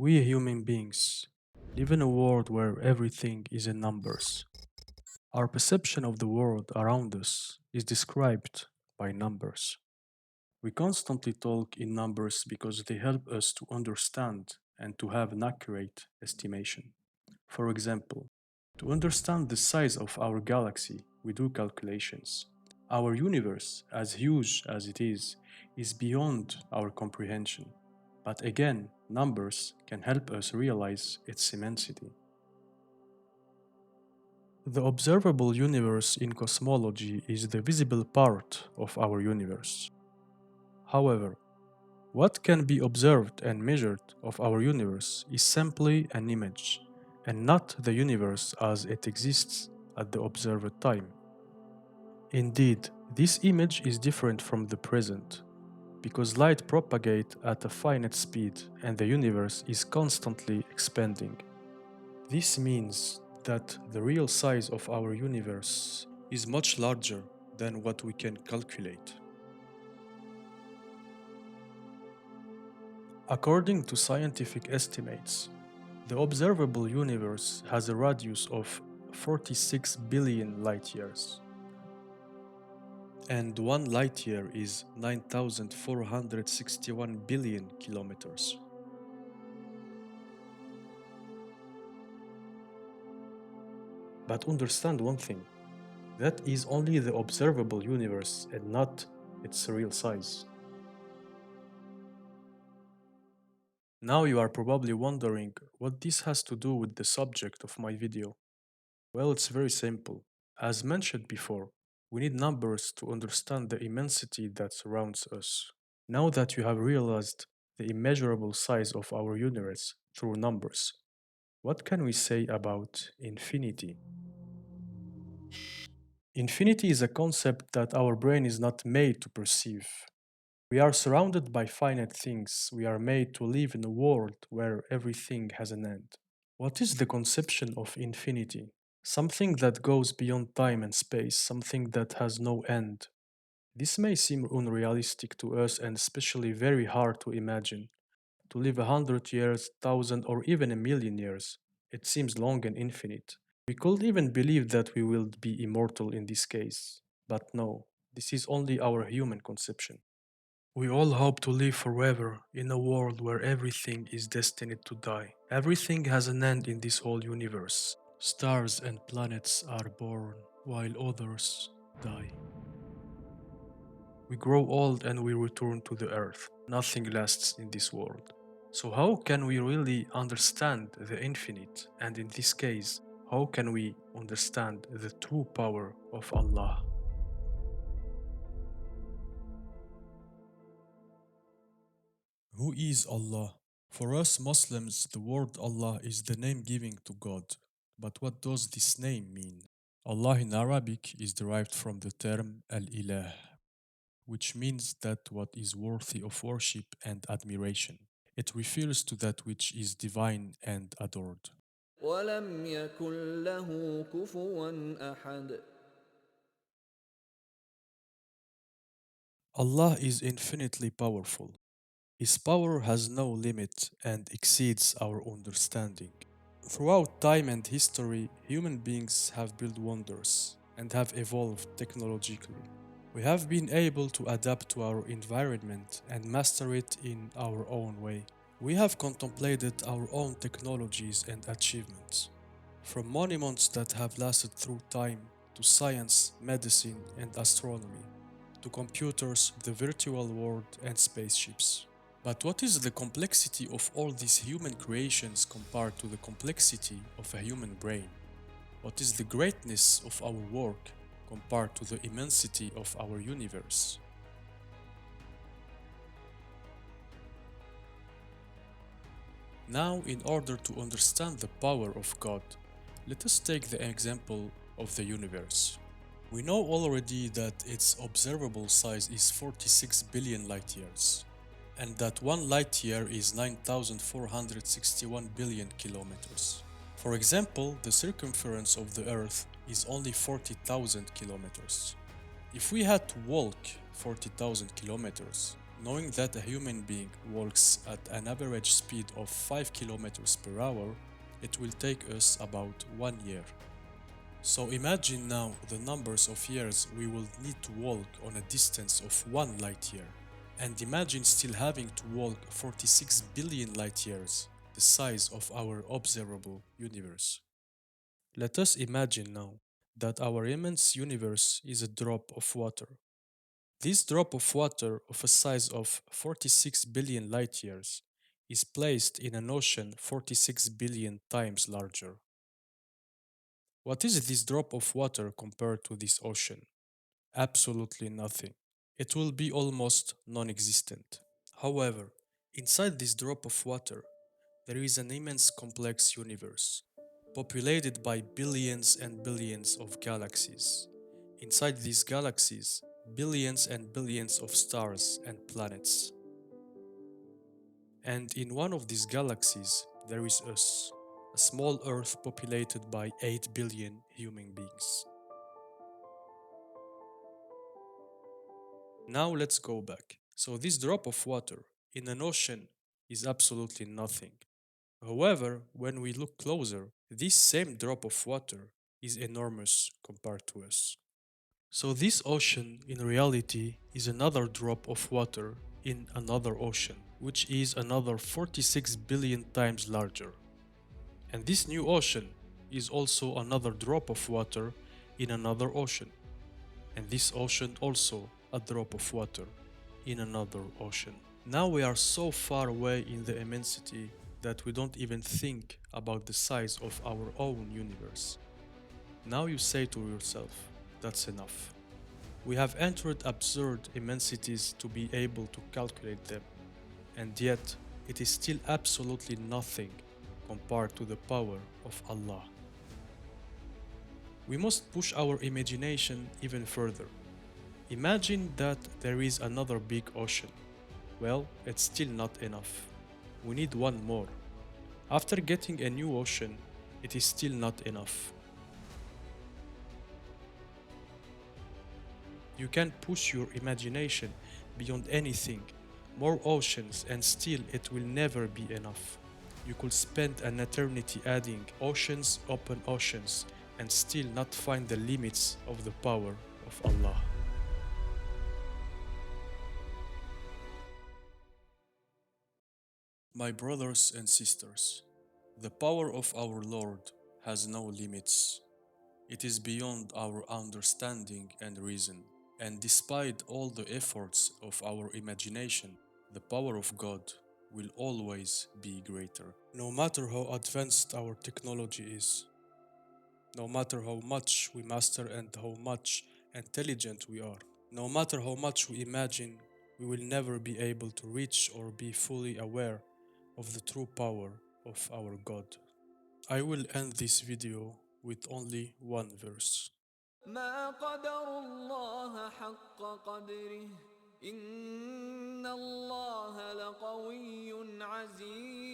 We human beings live in a world where everything is in numbers. Our perception of the world around us is described by numbers. We constantly talk in numbers because they help us to understand and to have an accurate estimation. For example, to understand the size of our galaxy, we do calculations. Our universe, as huge as it is beyond our comprehension. But again, numbers can help us realize its immensity. The observable universe in cosmology is the visible part of our universe. However, what can be observed and measured of our universe is simply an image, and not the universe as it exists at the observed time. Indeed, this image is different from the present, because light propagates at a finite speed and the universe is constantly expanding. This means that the real size of our universe is much larger than what we can calculate. According to scientific estimates, the observable universe has a radius of 46 billion light years, and 1 light year is 9,461 billion kilometers. But understand one thing, that is only the observable universe and not its real size. Now you are probably wondering what this has to do with the subject of my video. Well, it's very simple. As mentioned before, we need numbers to understand the immensity that surrounds us. Now that you have realized the immeasurable size of our universe through numbers, what can we say about infinity? Infinity is a concept that our brain is not made to perceive. We are surrounded by finite things. We are made to live in a world where everything has an end. What is the conception of infinity? Something that goes beyond time and space, something that has no end. This may seem unrealistic to us and especially very hard to imagine. To live 100 years, 1,000, or even a million years, it seems long and infinite. We could even believe that we will be immortal in this case. But no, this is only our human conception. We all hope to live forever in a world where everything is destined to die. Everything has an end in this whole universe. Stars and planets are born while others die. We grow old and we return to the earth. Nothing lasts in this world. So, how can we really understand the infinite? And in this case, how can we understand the true power of Allah? Who is Allah? For us Muslims, the word Allah is the name given to God. But what does this name mean? Allah in Arabic is derived from the term Al-Ilah, which means that what is worthy of worship and admiration. It refers to that which is divine and adored. ولم يكن له كفوا أحد. Allah is infinitely powerful. His power has no limit and exceeds our understanding. Throughout time and history, human beings have built wonders and have evolved technologically. We have been able to adapt to our environment and master it in our own way. We have contemplated our own technologies and achievements, from monuments that have lasted through time to science, medicine, and astronomy, to computers, the virtual world, and spaceships. But what is the complexity of all these human creations compared to the complexity of a human brain? What is the greatness of our work compared to the immensity of our universe? Now, in order to understand the power of God, let us take the example of the universe. We know already that its observable size is 46 billion light years, and that 1 light year is 9,461 billion kilometers. For example, the circumference of the Earth is only 40,000 kilometers. If we had to walk 40,000 kilometers, Knowing that a human being walks at an average speed of 5 kilometers per hour, it will take us about 1 year. So imagine now the numbers of years we will need to walk on a distance of 1 light year. And imagine still having to walk 46 billion light years, the size of our observable universe. Let us imagine now that our immense universe is a drop of water. This drop of water of a size of 46 billion light years is placed in an ocean 46 billion times larger. What is this drop of water compared to this ocean? Absolutely nothing. It will be almost non existent. However, inside this drop of water, there is an immense complex universe, populated by billions and billions of galaxies. Inside these galaxies, billions and billions of stars and planets. And in one of these galaxies, there is us, a small Earth populated by 8 billion human beings. Now let's go back. So, this drop of water in an ocean is absolutely nothing. However, when we look closer, this same drop of water is enormous compared to us. So, this ocean in reality is another drop of water in another ocean, which is another 46 billion times larger. And this new ocean is also another drop of water in another ocean. And this ocean also a drop of water in another ocean. Now we are so far away in the immensity that we don't even think about the size of our own universe. Now you say to yourself, that's enough. We have entered absurd immensities to be able to calculate them, and yet it is still absolutely nothing compared to the power of Allah. We must push our imagination even further. Imagine that there is another big ocean. Well, it's still not enough. We need one more. After getting a new ocean, it is still not enough. You can push your imagination beyond anything, more oceans, and still it will never be enough. You could spend an eternity adding oceans upon oceans and still not find the limits of the power of Allah. My brothers and sisters, the power of our Lord has no limits. It is beyond our understanding and reason. And despite all the efforts of our imagination, the power of God will always be greater. No matter how advanced our technology is, no matter how much we master and how much intelligent we are, no matter how much we imagine, we will never be able to reach or be fully aware of the true power of our God. I will end this video with only one verse. ما قدر الله حق قدره إن الله لقوي عزيز